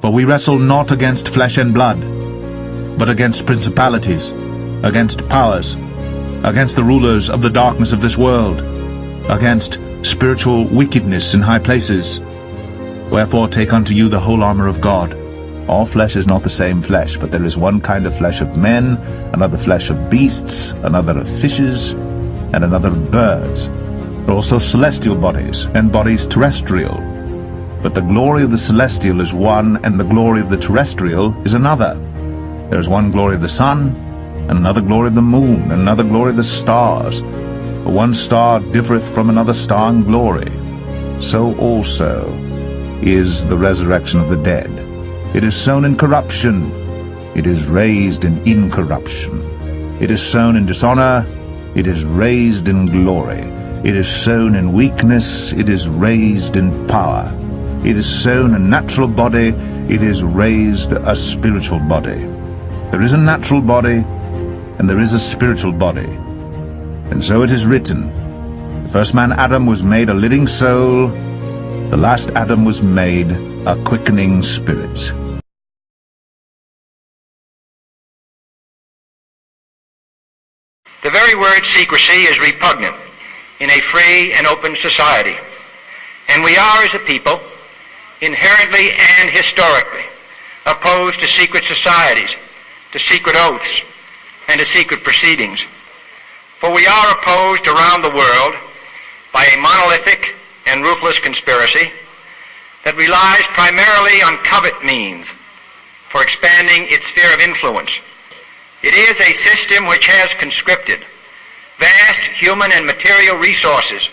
For we wrestle not against flesh and blood, but against principalities, against powers, against the rulers of the darkness of this world, against spiritual wickedness in high places. Wherefore take unto you the whole armor of God. All flesh is not the same flesh, but there is one kind of flesh of men, another flesh of beasts, another of fishes, and another of birds. There are also celestial bodies, and bodies terrestrial. But the glory of the celestial is one, and the glory of the terrestrial is another. There is one glory of the sun, and another glory of the moon, and another glory of the stars. For one star differeth from another star in glory. So also is the resurrection of the dead. It is sown in corruption, it is raised in incorruption. It is sown in dishonor, it is raised in glory. It is sown in weakness, it is raised in power. It is sown a natural body, it is raised a spiritual body. There is a natural body, and there is a spiritual body. And so it is written, the first man Adam was made a living soul, the last Adam was made a quickening spirit. The very word secrecy is repugnant in a free and open society. And we are, as a people, inherently and historically opposed to secret societies, to secret oaths, and to secret proceedings. For we are opposed around the world by a monolithic and ruthless conspiracy that relies primarily on covert means for expanding its sphere of influence. It is a system which has conscripted vast human and material resources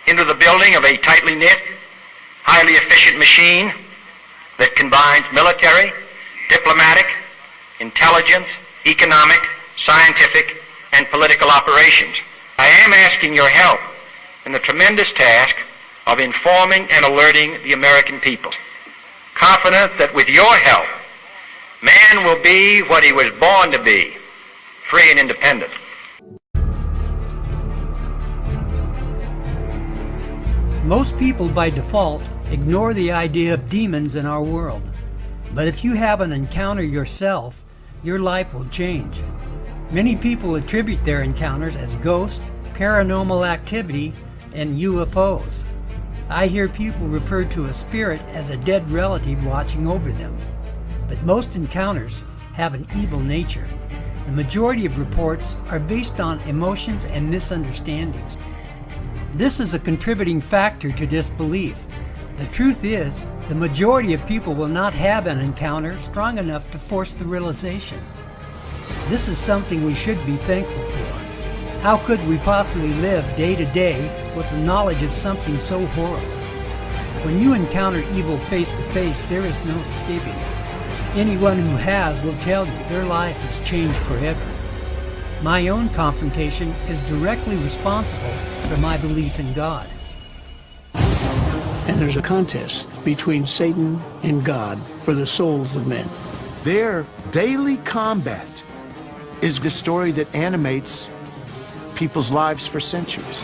into the building of a tightly knit, highly efficient machine that combines military, diplomatic, intelligence, economic, scientific, and political operations. I am asking your help in the tremendous task of informing and alerting the American people, confident that with your help, man will be what he was born to be, free and independent. Most people by default ignore the idea of demons in our world. But if you have an encounter yourself, your life will change. Many people attribute their encounters as ghosts, paranormal activity, and UFOs. I hear people refer to a spirit as a dead relative watching over them. But most encounters have an evil nature. The majority of reports are based on emotions and misunderstandings. This is a contributing factor to disbelief. The truth is, the majority of people will not have an encounter strong enough to force the realization. This is something we should be thankful for. How could we possibly live day to day with the knowledge of something so horrible? When you encounter evil face to face, there is no escaping it. Anyone who has will tell you their life has changed forever. My own confrontation is directly responsible for my belief in God. And there's a contest between Satan and God for the souls of men. Their daily combat is the story that animates people's lives for centuries.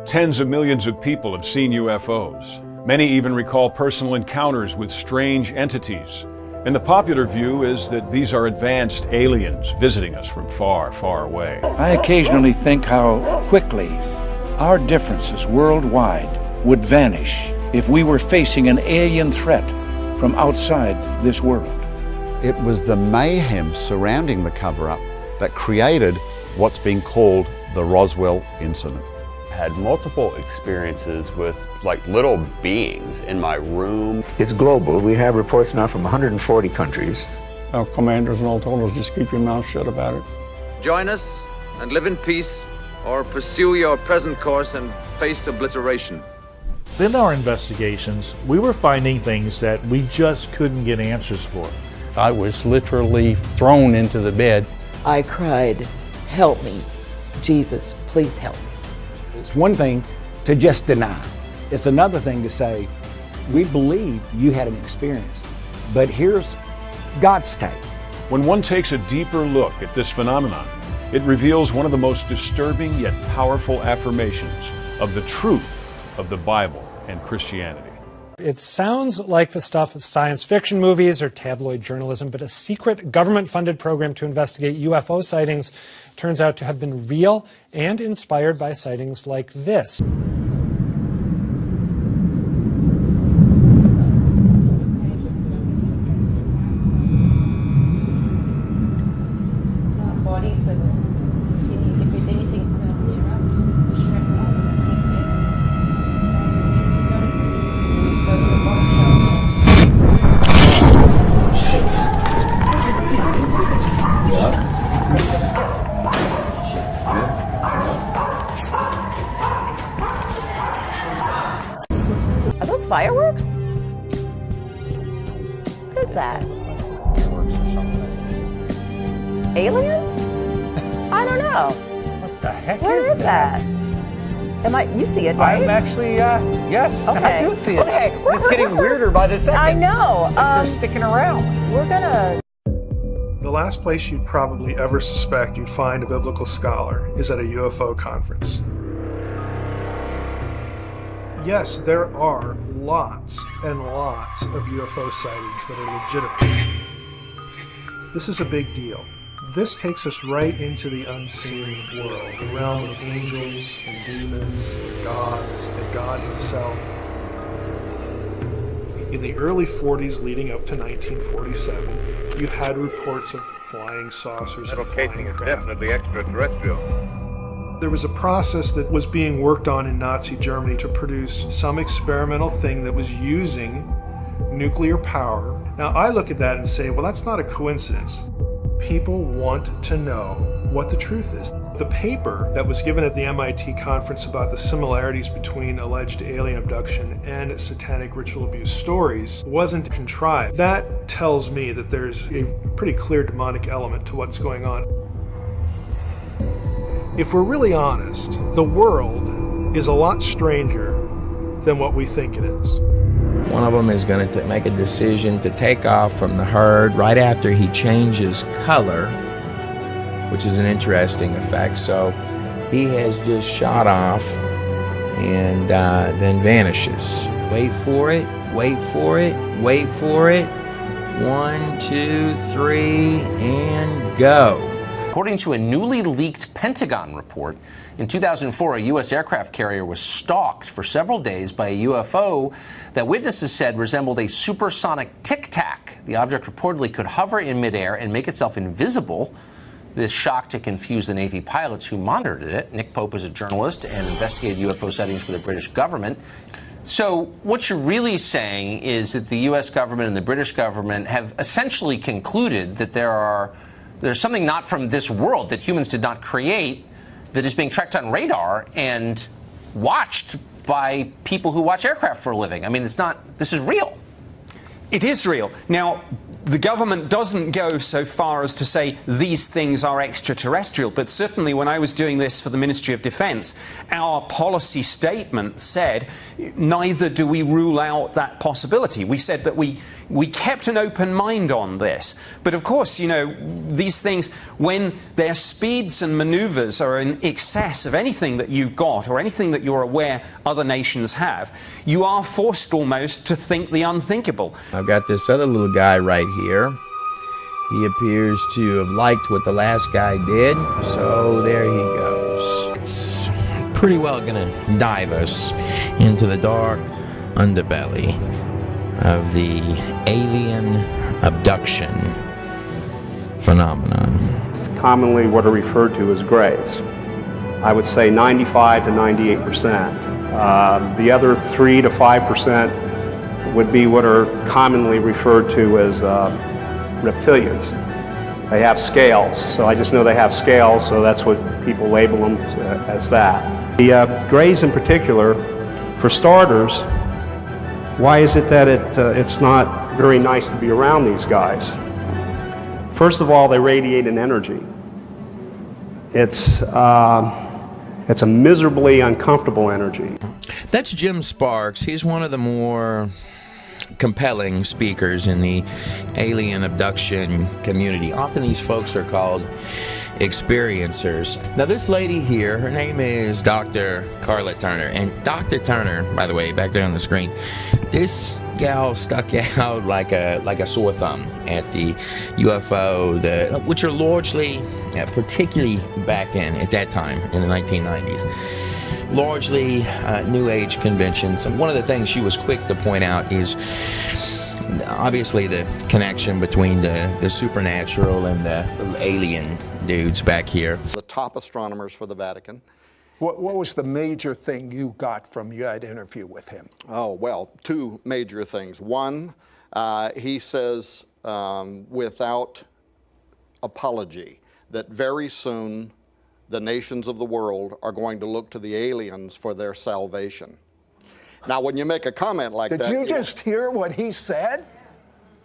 Tens of millions of people have seen UFOs. Many even recall personal encounters with strange entities. And the popular view is that these are advanced aliens visiting us from far, far away. I occasionally think how quickly our differences worldwide would vanish if we were facing an alien threat from outside this world. It was the mayhem surrounding the cover-up that created what's being called the Roswell incident. I had multiple experiences with like little beings in my room. It's global. We have reports now from 140 countries. Our commanders and all told us just keep your mouth shut about it. Join us and live in peace, or pursue your present course and face obliteration. In our investigations, we were finding things that we just couldn't get answers for. I was literally thrown into the bed. I cried, "Help me. Jesus, please help me." It's one thing to just deny. It's another thing to say, we believe you had an experience, but here's God's take. When one takes a deeper look at this phenomenon, it reveals one of the most disturbing yet powerful affirmations of the truth of the Bible and Christianity. It sounds like the stuff of science fiction movies or tabloid journalism, but a secret government-funded program to investigate UFO sightings turns out to have been real and inspired by sightings like this. Are those fireworks? What is that? Aliens? I don't know. What the heck What is that? Am I? You see it, right? I'm actually, yes, Okay. I do see it. Okay. It's getting weirder by the second. I know. It's like they're sticking around. We're gonna. The last place you'd probably ever suspect you'd find a biblical scholar is at a UFO conference. Yes, there are lots and lots of UFO sightings that are legitimate. This is a big deal. This takes us right into the unseen world, the realm of angels and demons and gods and God himself. In the early 40s leading up to 1947, you had reports of flying saucers and flying craft. Definitely extraterrestrial. There was a process that was being worked on in Nazi Germany to produce some experimental thing that was using nuclear power. Now I look at that and say, well, that's not a coincidence. People want to know what the truth is. The paper that was given at the MIT conference about the similarities between alleged alien abduction and satanic ritual abuse stories wasn't contrived. That tells me that there's a pretty clear demonic element to what's going on. If we're really honest, the world is a lot stranger than what we think it is. One of them is going to make a decision to take off from the herd right after he changes color, which is an interesting effect. So he has just shot off and then vanishes. Wait for it, wait for it, wait for it. 1, 2, 3, and go. According to a newly leaked Pentagon report, in 2004, a U.S. aircraft carrier was stalked for several days by a UFO that witnesses said resembled a supersonic tic-tac. The object reportedly could hover in midair and make itself invisible. This shocked to confuse the Navy pilots who monitored it. Nick Pope is a journalist and investigated UFO sightings for the British government. So what you're really saying is that the U.S. government and the British government have essentially concluded that there's something not from this world that humans did not create that is being tracked on radar and watched by people who watch aircraft for a living. I mean, this is real. It is real. Now, the government doesn't go so far as to say these things are extraterrestrial, but certainly when I was doing this for the Ministry of Defense, our policy statement said neither do we rule out that possibility. We said that we kept an open mind on this. But of course, you know, these things, when their speeds and maneuvers are in excess of anything that you've got or anything that you're aware other nations have, you are forced almost to think the unthinkable. I've got this other little guy right here. He appears to have liked what the last guy did, so there he goes. It's pretty well gonna dive us into the dark underbelly of the alien abduction phenomenon. It's commonly what are referred to as grays. I would say 95 to 98%. The other 3 to 5% would be what are commonly referred to as reptilians. They have scales, so I just know they have scales, so that's what people label them as that. The grays in particular, for starters, why is it that it's not very nice to be around these guys? First of all, they radiate an energy. It's a miserably uncomfortable energy. That's Jim Sparks. He's one of the more compelling speakers in the alien abduction community. Often these folks are called experiencers. Now this lady here, her name is Dr. Carla Turner. And Dr. Turner, by the way, back there on the screen, this gal stuck out like a sore thumb at the UFO, which are largely, particularly back at that time in the 1990s, largely New Age conventions. And one of the things she was quick to point out is obviously the connection between the supernatural and the alien dudes back here. The top astronomers for the Vatican. What was the major thing you got from that interview with him? Oh, well, two major things. One, he says without apology that very soon the nations of the world are going to look to the aliens for their salvation. Now, when you make a comment like that... Did you just hear what he said?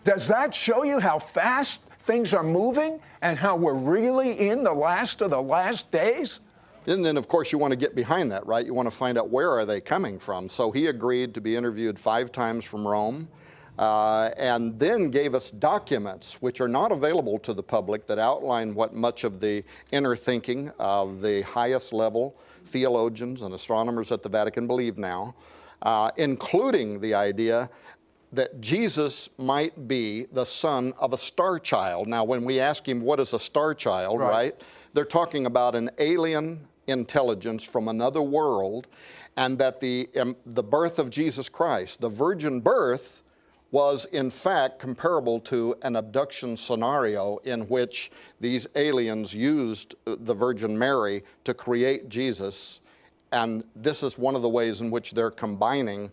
Does that show you how fast things are moving and how we're really in the last of the last days? And then, of course, you want to get behind that, right? You want to find out where are they coming from. So he agreed to be interviewed 5 times from Rome, and then gave us documents which are not available to the public that outline what much of the inner thinking of the highest level theologians and astronomers at the Vatican believe now. Including the idea that Jesus might be the son of a star child. Now, when we ask him what is a star child, right, they're talking about an alien intelligence from another world, and that the birth of Jesus Christ, the virgin birth, was in fact comparable to an abduction scenario in which these aliens used the Virgin Mary to create Jesus. And this is one of the ways in which they're combining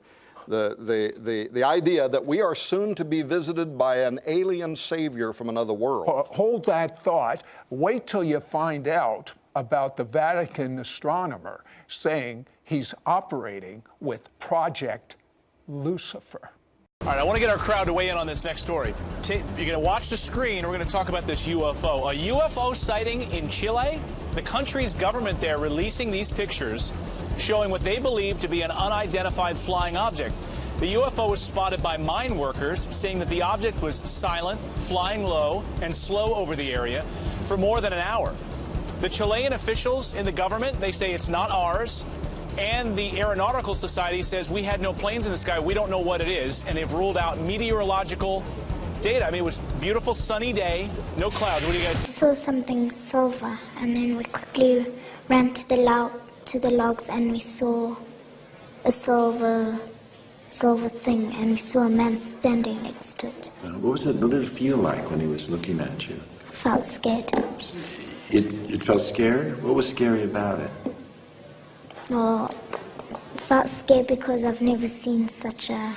the idea that we are soon to be visited by an alien savior from another world. Hold that thought. Wait till you find out about the Vatican astronomer saying he's operating with Project Lucifer. All right, I want to get our crowd to weigh in on this next story. You're going to watch the screen. We're going to talk about this UFO. A UFO sighting in Chile? The country's government there releasing these pictures showing what they believe to be an unidentified flying object. The UFO was spotted by mine workers, saying that the object was silent, flying low, and slow over the area for more than an hour. The Chilean officials in the government, they say it's not ours. And the Aeronautical Society says we had no planes in the sky, we don't know what it is, and they've ruled out meteorological data. I mean, it was a beautiful sunny day, no clouds. What do you guys saw something silver, and then we quickly ran to the logs, and we saw a silver thing, and we saw a man standing next to it. What did it feel like when he was looking at you? I felt scared. It felt scared? What was scary about it? No, I felt scared because I've never seen such a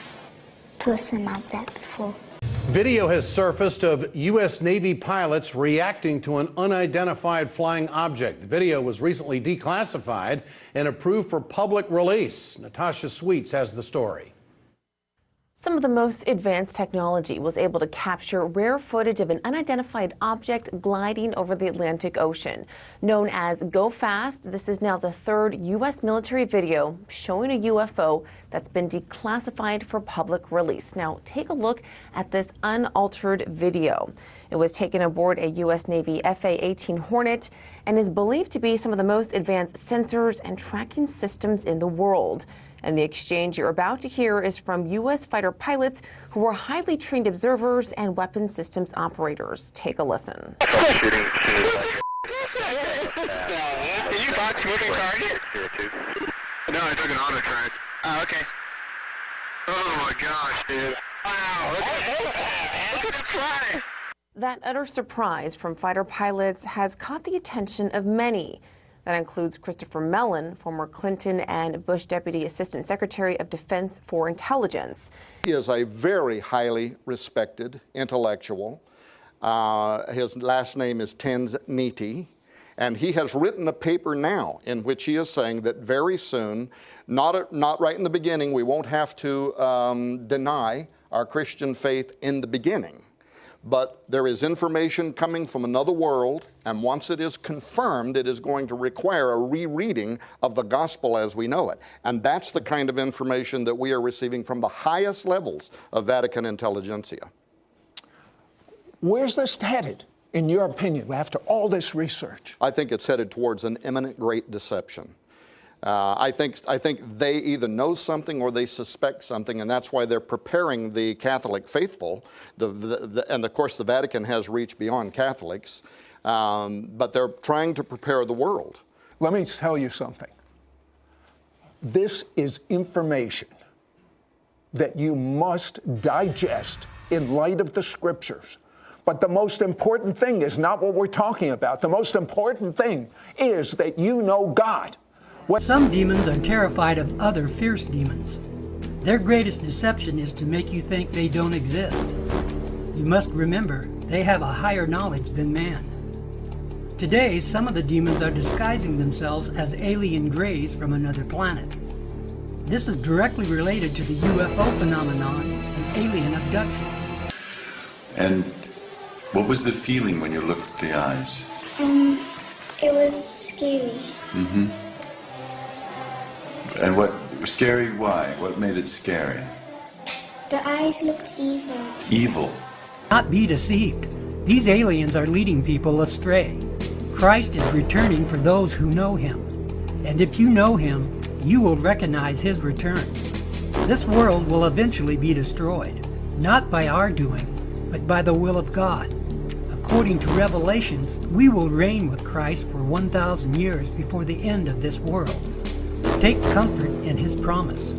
person like that before. Video has surfaced of U.S. Navy pilots reacting to an unidentified flying object. The video was recently declassified and approved for public release. Natasha Sweets has the story. Some of the most advanced technology was able to capture rare footage of an unidentified object gliding over the Atlantic Ocean. Known as Go Fast, this is now the 3rd U.S. military video showing a UFO that's been declassified for public release. Now, take a look at this unaltered video. It was taken aboard a U.S. Navy FA-18 Hornet and is believed to be some of the most advanced sensors and tracking systems in the world. And the exchange you're about to hear is from U.S. fighter pilots who were highly trained observers and weapon systems operators. Take a listen. Did you box moving target? No, I took an auto track. Oh, okay. Oh my gosh, dude. Wow, look at it fly. That utter surprise from fighter pilots has caught the attention of many. That includes Christopher Mellon, former Clinton and Bush Deputy Assistant Secretary of Defense for Intelligence. He is a very highly respected intellectual. His last name is Tanzaniti, and he has written a paper now in which he is saying that very soon, not right in the beginning, we won't have to deny our Christian faith in the beginning. But there is information coming from another world, and once it is confirmed, it is going to require a rereading of the gospel as we know it. And that's the kind of information that we are receiving from the highest levels of Vatican intelligentsia. Where's this headed? in your opinion, after all this research? I think it's headed towards an imminent great deception. I think they either know something or they suspect something, and that's why they're preparing the Catholic faithful. And of course, the Vatican has reached beyond Catholics, but they're trying to prepare the world. Let me tell you something. This is information that you must digest in light of the Scriptures. But the most important thing is not what we're talking about. The most important thing is that you know God. Some demons are terrified of other fierce demons. Their greatest deception is to make you think they don't exist. You must remember, they have a higher knowledge than man. Today, some of the demons are disguising themselves as alien greys from another planet. This is directly related to the UFO phenomenon and alien abductions. And what was the feeling when you looked at the eyes? It was scary. Mm-hmm. And what, scary, why? What made it scary? The eyes looked evil. Evil. Not be deceived. These aliens are leading people astray. Christ is returning for those who know him. And if you know him, you will recognize his return. This world will eventually be destroyed, not by our doing, but by the will of God. According to Revelations, we will reign with Christ for 1,000 years before the end of this world. Take comfort in his promise.